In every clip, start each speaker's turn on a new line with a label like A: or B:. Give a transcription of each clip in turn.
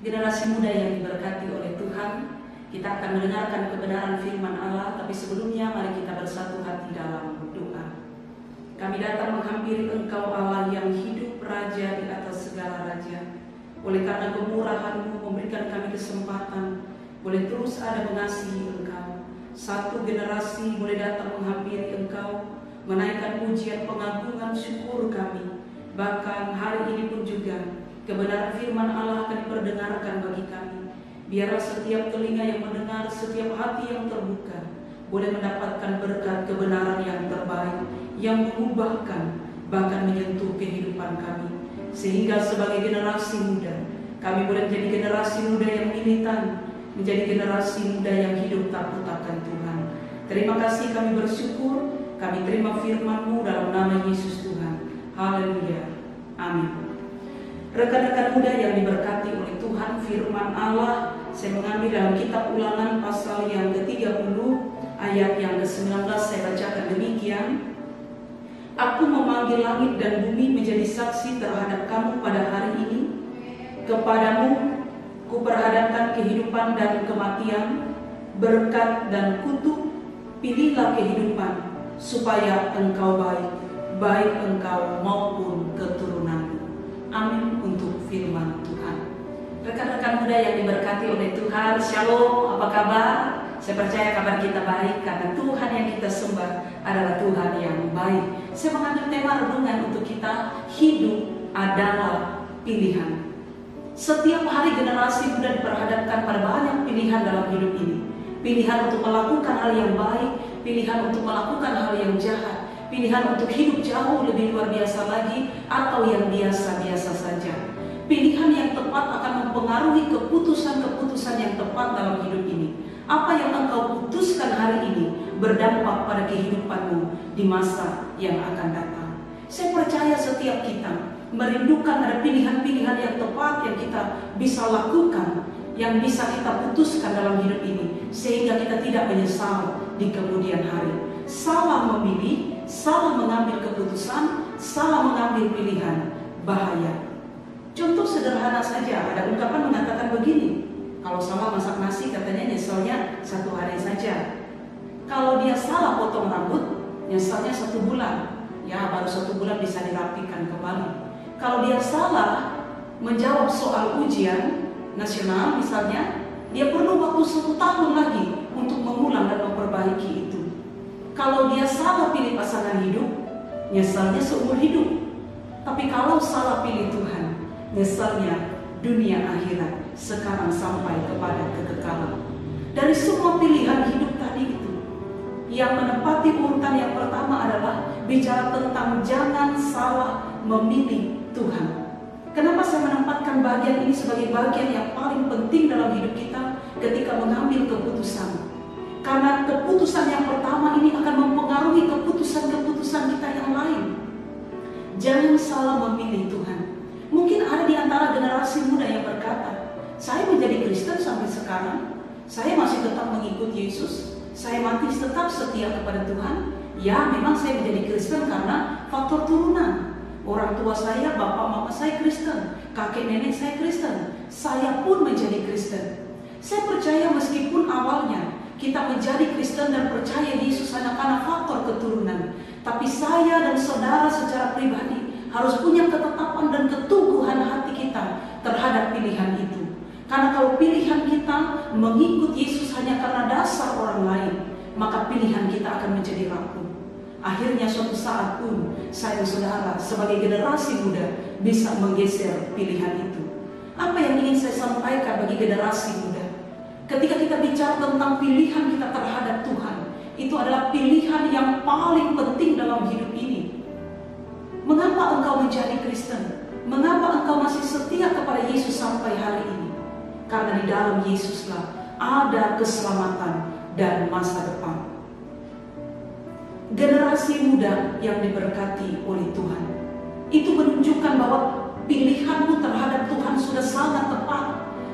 A: Generasi muda yang diberkati oleh Tuhan, kita akan mendengarkan kebenaran firman Allah, tapi sebelumnya mari kita bersatu hati dalam doa. Kami datang menghampiri Engkau Allah yang hidup, Raja di atas segala raja. Oleh karena kemurahan-Mu memberikan kami kesempatan, boleh terus ada mengasihi Engkau. Satu generasi boleh datang menghampiri Engkau, menaikkan pujian pengagungan syukur kami. Bahkan hari ini pun juga kebenaran firman Allah akan diperdengarkan bagi kami. Biarlah setiap telinga yang mendengar, setiap hati yang terbuka, boleh mendapatkan berkat kebenaran yang terbaik, yang mengubahkan, bahkan menyentuh kehidupan kami. Sehingga sebagai generasi muda, kami boleh menjadi generasi muda yang militan, menjadi generasi muda yang hidup takut akan Tuhan. Terima kasih, kami bersyukur, kami terima firman-Mu dalam nama Yesus Tuhan. Haleluya. Amin. Rekan-rekan muda yang diberkati oleh Tuhan, firman Allah saya mengambil dalam kitab Ulangan pasal yang ke-30 ayat yang ke-19. Saya bacakan demikian. Aku memanggil langit dan bumi menjadi saksi terhadap kamu pada hari ini. Kepadamu kuperhadapkan kehidupan dan kematian, berkat dan kutuk. Pilihlah kehidupan supaya engkau baik, baik engkau maupun keturunanmu. Amin untuk firman Tuhan. Rekan-rekan muda yang diberkati oleh Tuhan, Shalom, apa kabar? Saya percaya kabar kita baik karena Tuhan yang kita sembah adalah Tuhan yang baik. Saya mengambil tema renungan untuk kita, hidup adalah pilihan. Setiap hari generasi muda diperhadapkan pada banyak pilihan dalam hidup ini. Pilihan untuk melakukan hal yang baik, pilihan untuk melakukan hal yang jahat, pilihan untuk hidup jauh lebih luar biasa lagi, atau yang biasa-biasa saja. Pilihan yang tepat akan mempengaruhi keputusan-keputusan yang tepat dalam hidup ini. Apa yang engkau putuskan hari ini berdampak pada kehidupanmu di masa yang akan datang. Saya percaya setiap kita merindukan ada pilihan-pilihan yang tepat yang kita bisa lakukan, yang bisa kita putuskan dalam hidup ini, sehingga kita tidak menyesal di kemudian hari. Salah memilih, salah mengambil keputusan, salah mengambil pilihan, bahaya. Contoh sederhana saja, ada ungkapan mengatakan begini, kalau salah masak nasi katanya nyeselnya 1 hari saja. Kalau dia salah potong rambut, nyeselnya 1 bulan, ya baru 1 bulan bisa dirapikan kembali. Kalau dia salah menjawab soal ujian nasional misalnya, dia perlu waktu 1 tahun lagi untuk mengulang dan memperbaiki itu. Kalau dia salah pilih pasangan hidup, nyesalnya seumur hidup. Tapi kalau salah pilih Tuhan, nyesalnya dunia akhirat, sekarang sampai kepada kekekalan. Dari semua pilihan hidup tadi itu, yang menempati urutan yang pertama adalah bicara tentang jangan salah memilih Tuhan. Kenapa saya menempatkan bagian ini sebagai bagian yang paling penting dalam hidup kita ketika mengambil keputusan? Karena keputusan yang pertama ini akan mempengaruhi keputusan-keputusan kita yang lain. Jangan salah memilih Tuhan. Mungkin ada di antara generasi muda yang berkata, saya menjadi Kristen sampai sekarang, saya masih tetap mengikuti Yesus, saya masih tetap setia kepada Tuhan. Ya, memang saya menjadi Kristen karena faktor turunan. Orang tua saya, bapak mama saya Kristen, kakek nenek saya Kristen, saya pun menjadi Kristen. Saya percaya meskipun awalnya kita menjadi Kristen dan percaya Yesus hanya karena faktor keturunan, tapi saya dan saudara secara pribadi harus punya ketetapan dan keteguhan hati kita terhadap pilihan itu. Karena kalau pilihan kita mengikut Yesus hanya karena dasar orang lain, maka pilihan kita akan menjadi rapuh. Akhirnya suatu saat pun saya dan saudara sebagai generasi muda bisa menggeser pilihan itu. Apa yang ingin saya sampaikan bagi generasi muda? Ketika kita bicara tentang pilihan kita terhadap Tuhan, itu adalah pilihan yang paling penting dalam hidup ini. Mengapa engkau menjadi Kristen? Mengapa engkau masih setia kepada Yesus sampai hari ini? Karena di dalam Yesuslah ada keselamatan dan masa depan. Generasi muda yang diberkati oleh Tuhan, itu menunjukkan bahwa pilihanmu terhadap Tuhan sudah sangat tepat.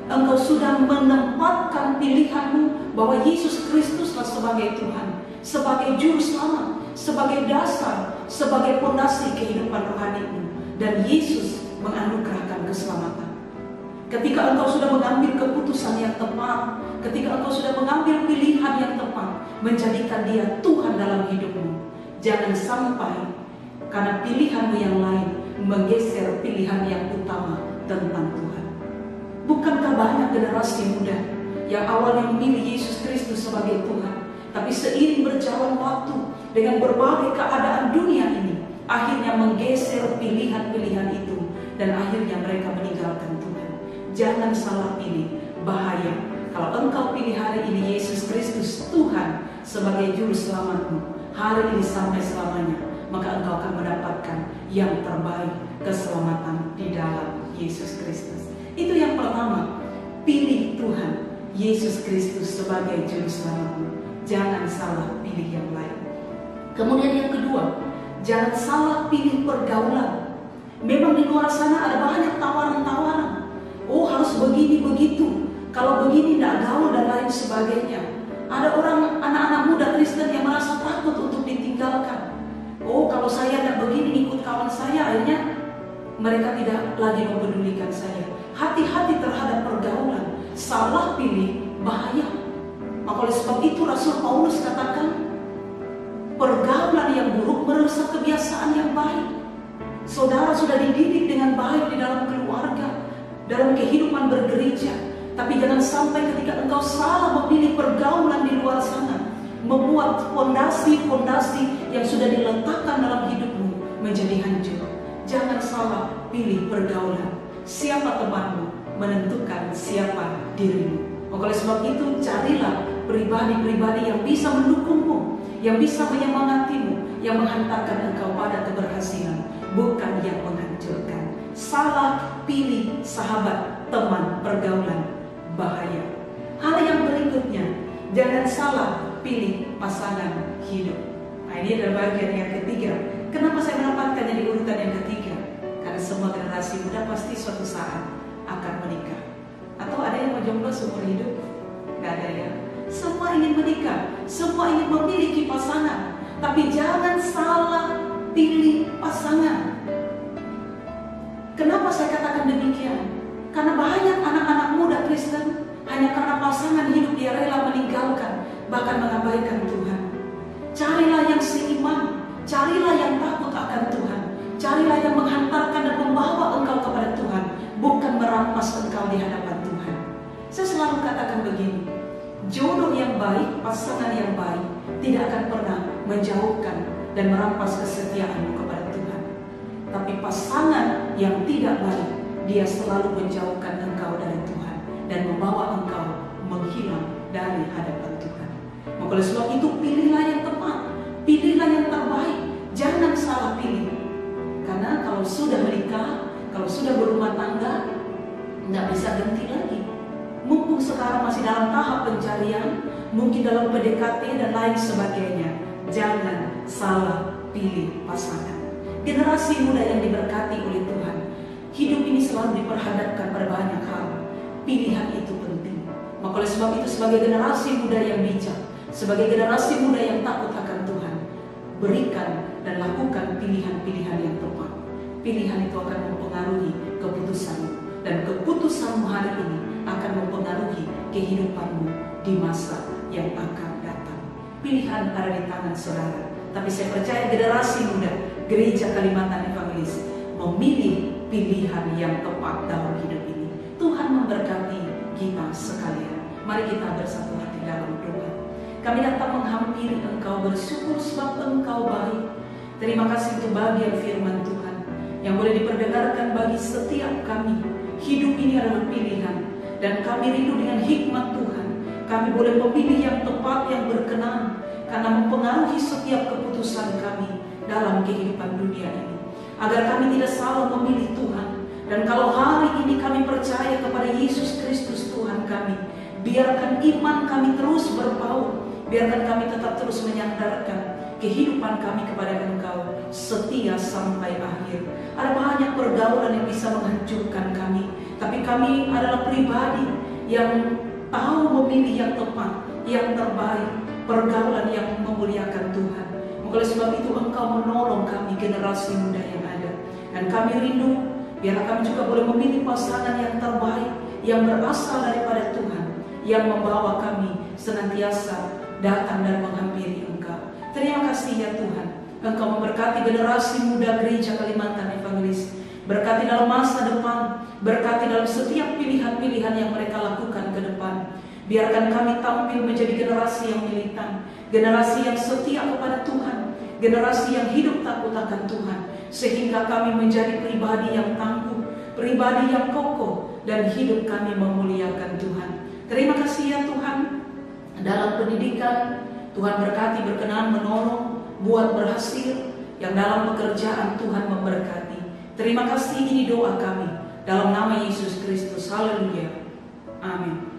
A: Engkau sudah menempatkan pilihanmu bahwa Yesus Kristuslah sebagai Tuhan, sebagai juru selamat, sebagai dasar, sebagai fondasi kehidupan rohanimu, dan Yesus menganugerahkan keselamatan. Ketika engkau sudah mengambil keputusan yang tepat, ketika engkau sudah mengambil pilihan yang tepat, menjadikan Dia Tuhan dalam hidupmu, jangan sampai karena pilihanmu yang lain menggeser pilihan yang utama tentang Tuhan. Bukankah banyak generasi muda yang awalnya memilih Yesus Kristus sebagai Tuhan, tapi seiring berjalan waktu dengan berbagai keadaan dunia ini, akhirnya menggeser pilihan-pilihan itu, dan akhirnya mereka meninggalkan Tuhan. Jangan salah pilih, bahaya. Kalau engkau pilih hari ini Yesus Kristus Tuhan sebagai juru selamatmu, hari ini sampai selamanya, maka engkau akan mendapatkan yang terbaik, keselamatan di dalam Yesus Kristus. Itu yang pertama, pilih Tuhan Yesus Kristus sebagai juru selamatmu. Jangan salah pilih yang lain. Kemudian yang kedua, jangan salah pilih pergaulan. Memang di luar sana ada banyak tawaran-tawaran. Oh, harus begini begitu, kalau begini tidak gaul dan lain sebagainya. Ada orang, anak-anak muda Kristen yang merasa takut untuk ditinggalkan. Oh, kalau saya tidak begini ikut kawan saya, akhirnya mereka tidak lagi mempedulikan saya. Hati-hati terhadap pergaulan. Salah pilih, bahaya. Maka oleh sebab itu Rasul Paulus katakan, pergaulan yang buruk merusak kebiasaan yang baik. Saudara sudah dididik dengan baik di dalam keluarga, dalam kehidupan bergereja, tapi jangan sampai ketika engkau salah memilih pergaulan di luar sana, membuat fondasi-fondasi yang sudah diletakkan dalam hidupmu menjadi hancur. Jangan salah pilih pergaulan. Siapa temanmu menentukan siapa dirimu. Oleh sebab itu, carilah pribadi-pribadi yang bisa mendukungmu, yang bisa menyemangatimu, yang menghantarkan engkau pada keberhasilan, bukan yang menghancurkan. Salah pilih sahabat, teman, pergaulan, bahaya. Hal yang berikutnya, jangan salah pilih pasangan hidup. Nah, ini adalah bagian yang ketiga. Kenapa saya menempatkannya di urutan yang ketiga? Karena semua generasi muda pasti suatu saat akan menikah. Atau ada yang mau jomblo seumur hidup? Gak ada ya. Semua ingin menikah, semua ingin memiliki pasangan. Tapi jangan salah pilih pasangan. Kenapa saya katakan demikian? Karena banyak anak-anak muda Kristen hanya karena pasangan hidup dia rela meninggalkan, bahkan mengabaikan Tuhan. Carilah yang seiman, carilah yang takut akan Tuhan, carilah yang menghantarkan dan membawa engkau kepada Tuhan, bukan merampas engkau di hadapan Tuhan. Saya selalu katakan begini, jodoh yang baik, pasangan yang baik tidak akan pernah menjauhkan dan merampas kesetiaanmu kepada Tuhan. Tapi pasangan yang tidak baik, dia selalu menjauhkan engkau dari Tuhan dan membawa engkau menghilang dari hadapan Tuhan. Maka oleh sebab itu, pilihlah yang tepat, pilihlah yang terbaik, jangan salah pilih. Karena kalau sudah menikah, kalau sudah berumah tangga, nggak bisa ganti lagi. Mumpung sekarang masih dalam tahap pencarian, mungkin dalam PDKT dan lain sebagainya, jangan salah pilih pasangan. Generasi muda yang diberkati oleh Tuhan, hidup ini selalu diperhadapkan pada banyak hal. Pilihan itu penting. Maka oleh sebab itu, sebagai generasi muda yang bijak, sebagai generasi muda yang takut akan Tuhan, berikan dan lakukan pilihan-pilihan yang tepat. Pilihan itu akan mempengaruhi keputusanmu, dan keputusanmu hari ini akan mempengaruhi kehidupanmu di masa yang akan datang. Pilihan ada di tangan saudara. Tapi saya percaya generasi muda Gereja Kalimantan Evangelis memilih pilihan yang tepat dalam hidup ini. Tuhan memberkati kita sekalian. Mari kita bersatu hati dalam doa. Kami datang menghampiri Engkau, bersyukur sebab Engkau baik. Terima kasih untuk bagian firman Tuhan yang boleh diperdengarkan bagi setiap kami. Hidup ini adalah pilihan, dan kami rindu dengan hikmat Tuhan. Kami boleh memilih yang tepat, yang berkenan, karena mempengaruhi setiap keputusan kami dalam kehidupan dunia ini. Agar kami tidak salah memilih Tuhan. Dan kalau hari ini kami percaya kepada Yesus Kristus Tuhan kami, biarkan iman kami terus berpaut. Biarkan kami tetap terus menyandarkan kehidupan kami kepada Engkau setia sampai akhir. Ada banyak pergaulan yang bisa menghancurkan kami, tapi kami adalah pribadi yang tahu memilih yang tepat, yang terbaik, pergaulan yang memuliakan Tuhan. Oleh sebab itu Engkau menolong kami, generasi muda yang ada. Dan kami rindu Biar kami juga boleh memilih pasangan yang terbaik, yang berasal daripada Tuhan, yang membawa kami senantiasa datang dan menghampiri Engkau. Terima kasih ya Tuhan, Engkau memberkati generasi muda gereja Kalimantan Evangelis. Berkati dalam masa depan, berkati dalam setiap pilihan-pilihan yang mereka lakukan ke depan. Biarkan kami tampil menjadi generasi yang militan, generasi yang setia kepada Tuhan, generasi yang hidup takut akan Tuhan, sehingga kami menjadi pribadi yang tangguh, pribadi yang kokoh, dan hidup kami memuliakan Tuhan. Terima kasih ya Tuhan. Dalam pendidikan, Tuhan berkati, berkenan menolong, buat berhasil. Yang dalam pekerjaan Tuhan memberkati. Terima kasih, ini doa kami dalam nama Yesus Kristus. Haleluya. Amin.